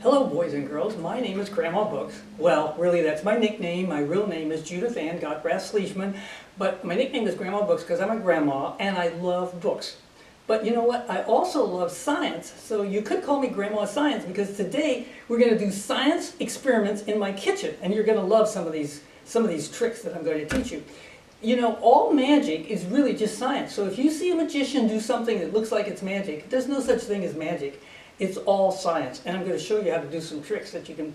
Hello boys and girls, my name is Grandma Books. Well, really that's my nickname. My real name is Judith Ann Gottbrath-Schliessman, but my nickname is Grandma Books because I'm a grandma and I love books. But you know what? I also love science, so you could call me Grandma Science because today we're going to do science experiments in my kitchen, and you're going to love some of these tricks that I'm going to teach you. You know, all magic is really just science. So if you see a magician do something that looks like it's magic, there's no such thing as magic. It's all science, and I'm going to show you how to do some tricks that you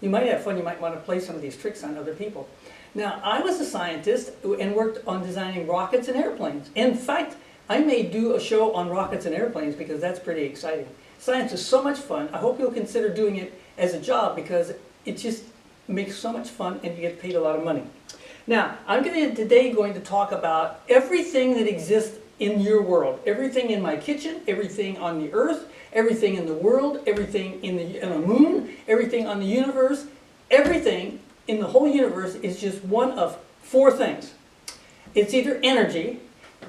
might have fun. You might want to play some of these tricks on other people. Now, I was a scientist and worked on designing rockets and airplanes. In fact, I may do a show on rockets and airplanes because that's pretty exciting. Science is so much fun. I hope you'll consider doing it as a job because it just makes so much fun and you get paid a lot of money. Now, I'm today going to talk about everything that exists in your world. Everything in my kitchen, everything on the earth, everything in the world, everything in the moon, everything on the universe. Everything in the whole universe is just one of four things. It's either energy,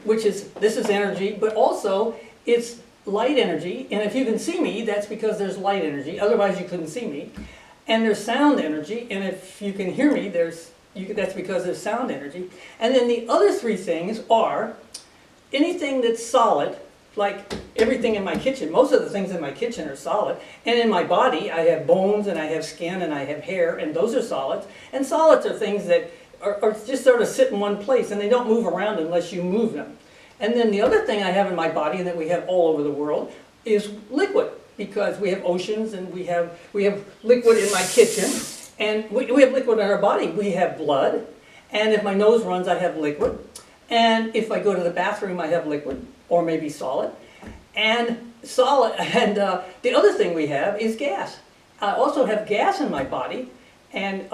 this is energy, but also it's light energy. And if you can see me, that's because there's light energy. Otherwise, you couldn't see me. And there's sound energy. And if you can hear me, that's because there's sound energy. And then the other three things are anything that's solid, like everything in my kitchen. Most of the things in my kitchen are solid. And in my body, I have bones and I have skin and I have hair, and those are solids. And solids are things that are just sort of sit in one place, and they don't move around unless you move them. And then the other thing I have in my body, and that we have all over the world, is liquid, because we have oceans and we have liquid in my kitchen, and we have liquid in our body. We have blood, and if my nose runs, I have liquid. And if I go to the bathroom, I have liquid, or maybe solid. And the other thing we have is gas. I also have gas in my body, and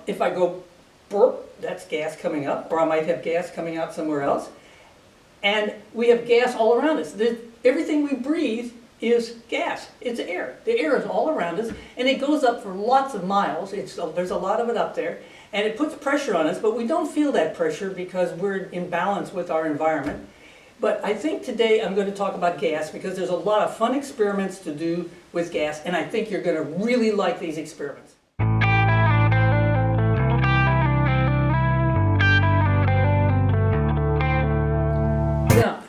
if I go burp, that's gas coming up, or I might have gas coming out somewhere else. And we have gas all around us. Everything we breathe is gas. It's air. The air is all around us, and it goes up for lots of miles. There's a lot of it up there. And it puts pressure on us, but we don't feel that pressure because we're in balance with our environment. But I think today I'm going to talk about gas because there's a lot of fun experiments to do with gas, and I think you're going to really like these experiments. Now,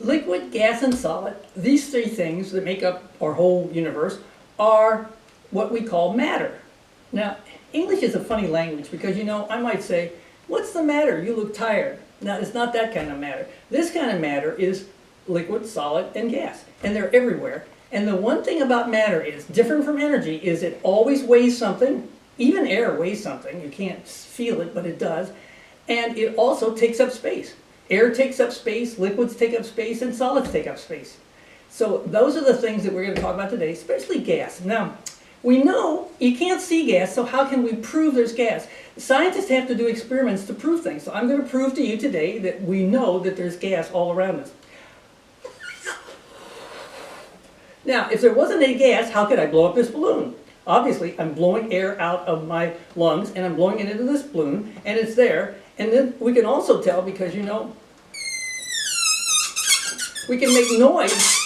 liquid, gas, and solid, these three things that make up our whole universe are what we call matter. Now, English is a funny language because, you know, I might say, "What's the matter? You look tired." Now, it's not that kind of matter. This kind of matter is liquid, solid, and gas, and they're everywhere. And the one thing about matter is, different from energy, is it always weighs something. Even air weighs something. You can't feel it, but it does. And it also takes up space. Air takes up space, liquids take up space, and solids take up space. So those are the things that we're going to talk about today, especially gas. Now, we know you can't see gas, so how can we prove there's gas? Scientists have to do experiments to prove things. So I'm going to prove to you today that we know that there's gas all around us. Now, if there wasn't any gas, how could I blow up this balloon? Obviously, I'm blowing air out of my lungs, and I'm blowing it into this balloon, and it's there. And then we can also tell, because, you know, we can make noise.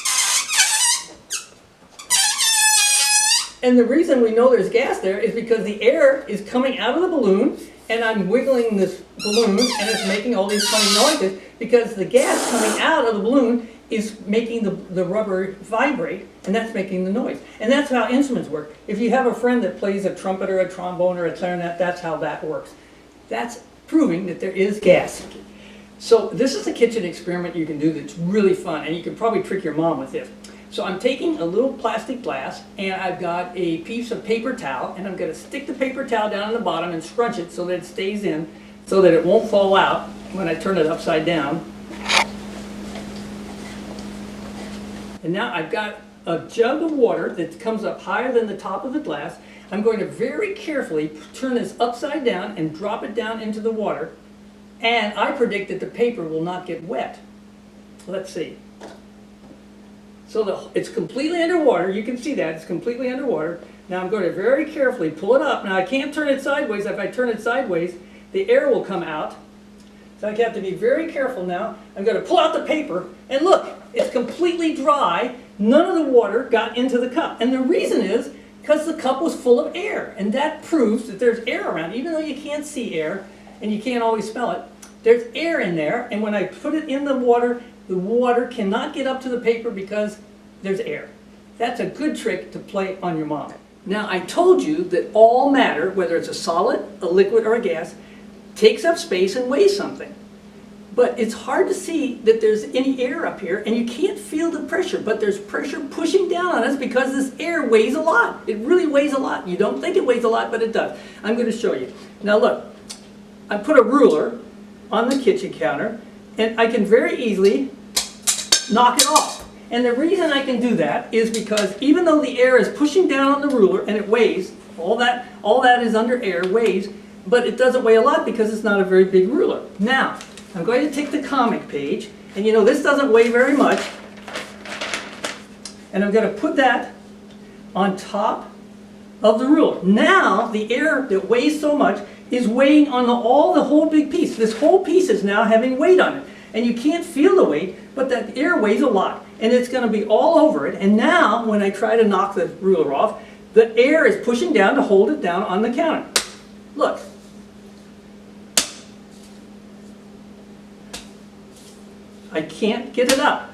And the reason we know there's gas there is because the air is coming out of the balloon, and I'm wiggling this balloon, and it's making all these funny noises because the gas coming out of the balloon is making the rubber vibrate, and that's making the noise. And that's how instruments work. If you have a friend that plays a trumpet or a trombone or a clarinet, that's how that works. That's proving that there is gas. So this is a kitchen experiment you can do that's really fun, and you can probably trick your mom with this. So I'm taking a little plastic glass, and I've got a piece of paper towel, and I'm going to stick the paper towel down on the bottom and scrunch it so that it stays in, so that it won't fall out when I turn it upside down. And now I've got a jug of water that comes up higher than the top of the glass. I'm going to very carefully turn this upside down and drop it down into the water, and I predict that the paper will not get wet. Let's see. So it's completely underwater. You can see that. It's completely underwater. Now I'm going to very carefully pull it up. Now I can't turn it sideways. If I turn it sideways, the air will come out. So I have to be very careful now. I'm going to pull out the paper, and look, it's completely dry. None of the water got into the cup. And the reason is Because the cup was full of air, and that proves that there's air around. Even though you can't see air, and you can't always smell it, there's air in there, and when I put it in the water cannot get up to the paper because there's air. That's a good trick to play on your mom. Now, I told you that all matter, whether it's a solid, a liquid, or a gas, takes up space and weighs something. But it's hard to see that there's any air up here, and you can't feel the pressure, but there's pressure pushing down on us because this air weighs a lot. It really weighs a lot. You don't think it weighs a lot, but it does. I'm going to show you. Now look, I put a ruler on the kitchen counter, and I can very easily knock it off. And the reason I can do that is because even though the air is pushing down on the ruler and it weighs, all that is under air weighs, but it doesn't weigh a lot because it's not a very big ruler. Now, I'm going to take the comic page, and you know this doesn't weigh very much, and I'm going to put that on top of the ruler. Now, the air that weighs so much is weighing on the whole big piece. This whole piece is now having weight on it, and you can't feel the weight, but that air weighs a lot, and it's going to be all over it. And now, when I try to knock the ruler off, the air is pushing down to hold it down on the counter. Look. I can't get it up.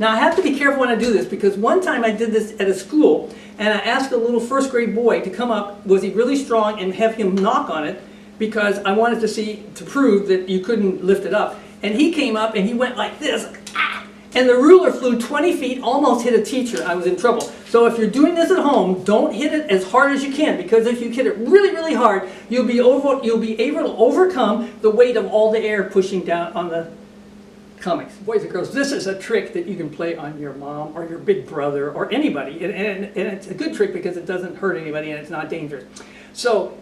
Now I have to be careful when I do this because one time I did this at a school and I asked a little first grade boy to come up, was he really strong, and have him knock on it because I wanted to prove that you couldn't lift it up. And he came up and he went like this, and the ruler flew 20 feet, almost hit a teacher. I was in trouble. So if you're doing this at home, don't hit it as hard as you can, because if you hit it really, really hard, you'll be able to overcome the weight of all the air pushing down on the comics. Boys and girls, this is a trick that you can play on your mom or your big brother or anybody, and it's a good trick because it doesn't hurt anybody and it's not dangerous. So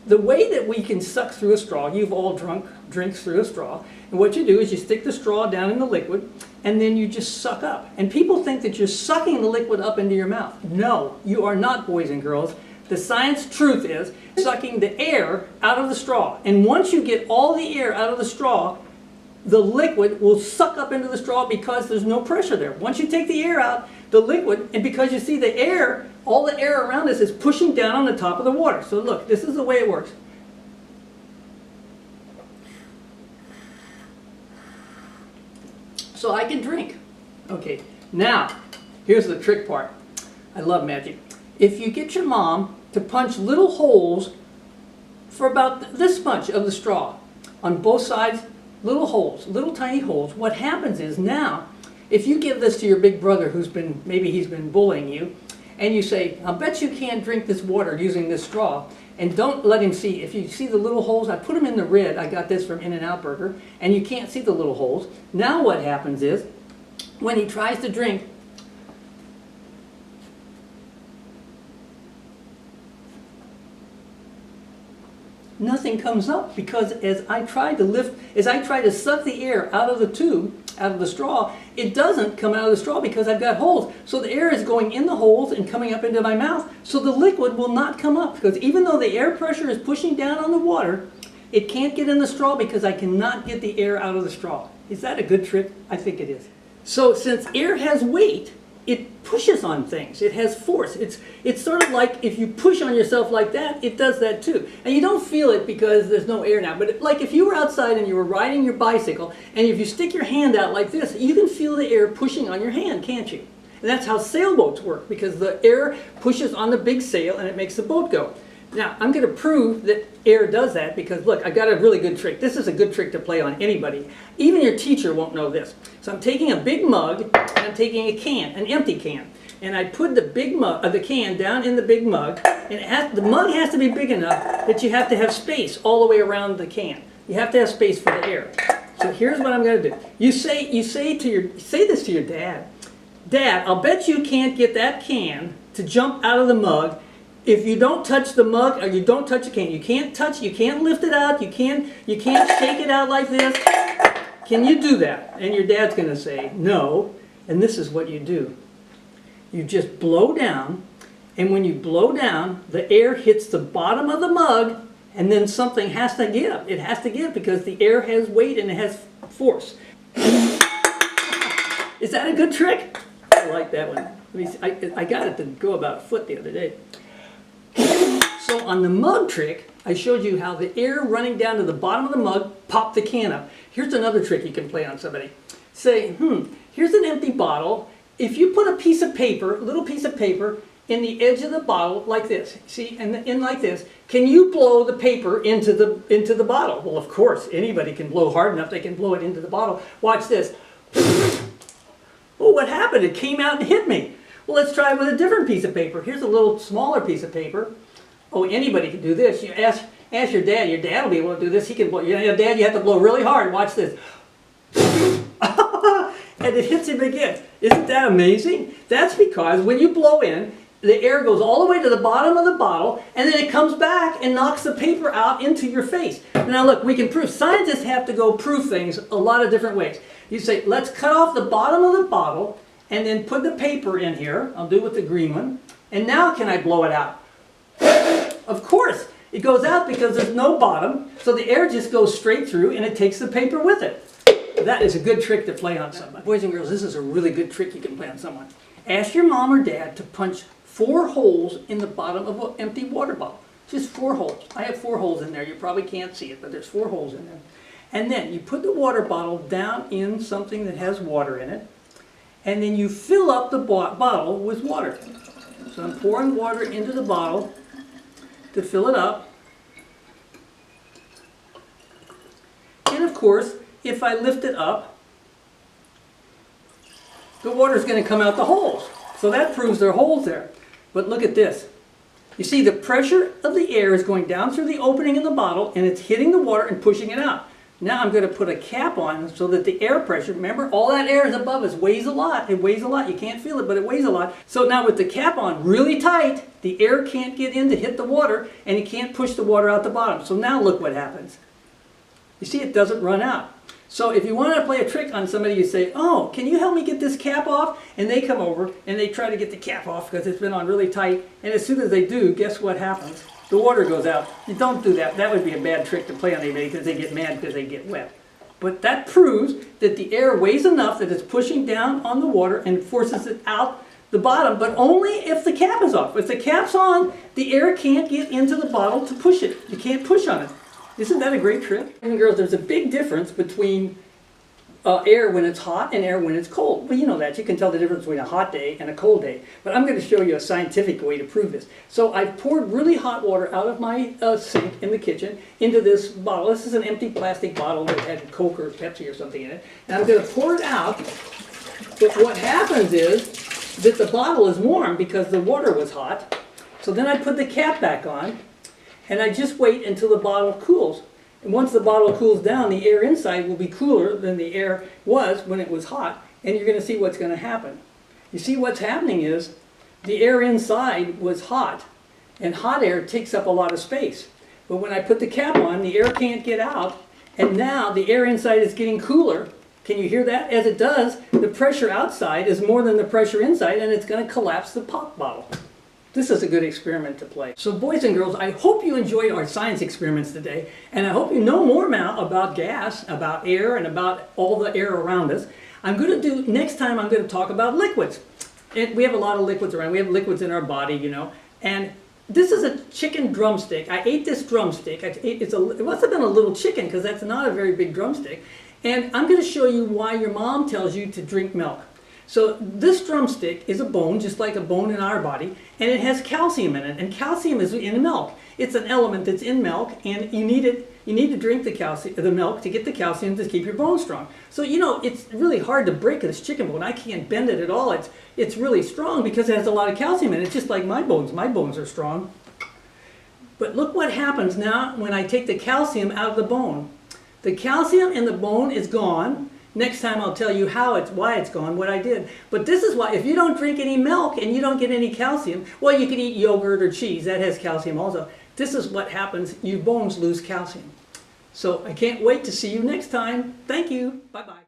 the way that we can suck through a straw, you've all drunk drinks through a straw, and what you do is you stick the straw down in the liquid and then you just suck up. And people think that you're sucking the liquid up into your mouth. No, you are not, boys and girls. The science truth is sucking the air out of the straw. And once you get all the air out of the straw, the liquid will suck up into the straw because there's no pressure there. Once you take the air out, the liquid, and because you see the air, all the air around us is pushing down on the top of the water. So look, this is the way it works. So I can drink. Okay, now, here's the trick part. I love magic. If you get your mom to punch little holes for about this much of the straw on both sides, little holes, little tiny holes, what happens is now, if you give this to your big brother maybe he's been bullying you, and you say, I'll bet you can't drink this water using this straw, and don't let him see. If you see the little holes, I put them in the red, I got this from In-N-Out Burger, and you can't see the little holes. Now what happens is, when he tries to drink, nothing comes up, because as I try to suck the air out of the tube, out of the straw, it doesn't come out of the straw because I've got holes. So the air is going in the holes and coming up into my mouth, so the liquid will not come up, because even though the air pressure is pushing down on the water, it can't get in the straw because I cannot get the air out of the straw. Is that a good trick? I think it is. So since air has weight, it pushes on things. It has force. It's sort of like if you push on yourself like that, it does that too. And you don't feel it because there's no air now. But like if you were outside and you were riding your bicycle, and if you stick your hand out like this, you can feel the air pushing on your hand, can't you? And that's how sailboats work, because the air pushes on the big sail and it makes the boat go. Now, I'm going to prove that air does that because, look, I've got a really good trick. This is a good trick to play on anybody. Even your teacher won't know this. So I'm taking a big mug, and I'm taking a can, an empty can. And I put the big mug, the can down in the big mug, and the mug has to be big enough that you have to have space all the way around the can. You have to have space for the air. So here's what I'm going to do. You say this to your dad. Dad, I'll bet you can't get that can to jump out of the mug if you don't touch the mug or you don't touch the can. You can't lift it out, you can't shake it out like this. Can you do that? And your dad's going to say, no. And this is what you do. You just blow down, and when you blow down, the air hits the bottom of the mug, and then something has to give. It has to give because the air has weight and it has force. Is that a good trick? I like that one. Let me see. I got it to go about a foot the other day. So on the mug trick, I showed you how the air running down to the bottom of the mug popped the can up. Here's another trick you can play on somebody. Say, here's an empty bottle. If you put a piece of paper, a little piece of paper, in the edge of the bottle like this, see, and in like this, can you blow the paper into the bottle? Well, of course, anybody can blow hard enough, they can blow it into the bottle. Watch this. Oh, what happened? It came out and hit me. Well, let's try it with a different piece of paper. Here's a little smaller piece of paper. Oh, anybody can do this. You ask your dad. Your dad will be able to do this. He can blow. Your dad, you have to blow really hard. Watch this. And it hits him again. Isn't that amazing? That's because when you blow in, the air goes all the way to the bottom of the bottle, and then it comes back and knocks the paper out into your face. Now look, we can prove. Scientists have to go prove things a lot of different ways. You say, let's cut off the bottom of the bottle, and then put the paper in here. I'll do it with the green one. And now can I blow it out? Of course. It goes out because there's no bottom, so the air just goes straight through, and it takes the paper with it. That is a good trick to play on somebody. Boys and girls, this is a really good trick you can play on someone. Ask your mom or dad to punch 4 holes in the bottom of an empty water bottle. Just 4 holes. I have 4 holes in there. You probably can't see it, but there's 4 holes in there. And then you put the water bottle down in something that has water in it, and then you fill up the bottle with water. So I'm pouring water into the bottle to fill it up. And of course, if I lift it up, the water is going to come out the holes. So that proves there are holes there. But look at this. You see the pressure of the air is going down through the opening in the bottle, and it's hitting the water and pushing it out. Now I'm going to put a cap on so that the air pressure, remember all that air is above us, weighs a lot. It weighs a lot. You can't feel it, but it weighs a lot. So now with the cap on really tight, the air can't get in to hit the water, and it can't push the water out the bottom. So now look what happens. You see, it doesn't run out. So if you want to play a trick on somebody, you say, oh, can you help me get this cap off? And they come over and they try to get the cap off because it's been on really tight. And as soon as they do, guess what happens? The water goes out. You don't do that. That would be a bad trick to play on anybody because they get mad because they get wet. But that proves that the air weighs enough that it's pushing down on the water and forces it out the bottom, but only if the cap is off. If the cap's on, the air can't get into the bottle to push it. You can't push on it. Isn't that a great trick? And girls, there's a big difference between air when it's hot and air when it's cold. Well, you know that. You can tell the difference between a hot day and a cold day. But I'm going to show you a scientific way to prove this. So I've poured really hot water out of my sink in the kitchen into this bottle. This is an empty plastic bottle that had Coke or Pepsi or something in it. And I'm going to pour it out. But what happens is that the bottle is warm because the water was hot. So then I put the cap back on. And I just wait until the bottle cools. And once the bottle cools down, the air inside will be cooler than the air was when it was hot. And you're going to see what's going to happen. You see what's happening is the air inside was hot. And hot air takes up a lot of space. But when I put the cap on, the air can't get out. And now the air inside is getting cooler. Can you hear that? As it does, the pressure outside is more than the pressure inside, and it's going to collapse the pop bottle. This is a good experiment to play. So boys and girls, I hope you enjoyed our science experiments today, and I hope you know more now about gas, about air, and about all the air around us. Next time I'm going to talk about liquids. We have a lot of liquids around. We have liquids in our body, you know, and this is a chicken drumstick. I ate this drumstick. It must have been a little chicken because that's not a very big drumstick. And I'm going to show you why your mom tells you to drink milk. So this drumstick is a bone, just like a bone in our body, and it has calcium in it, and calcium is in milk. It's an element that's in milk, and you need to drink the milk to get the calcium to keep your bones strong. So, you know, it's really hard to break this chicken bone. I can't bend it at all. It's really strong because it has a lot of calcium in it. It's just like my bones. My bones are strong. But look what happens now when I take the calcium out of the bone. The calcium in the bone is gone. Next time I'll tell you why it's gone, what I did. But this is why, if you don't drink any milk and you don't get any calcium, well, you can eat yogurt or cheese. That has calcium also. This is what happens. Your bones lose calcium. So I can't wait to see you next time. Thank you. Bye-bye.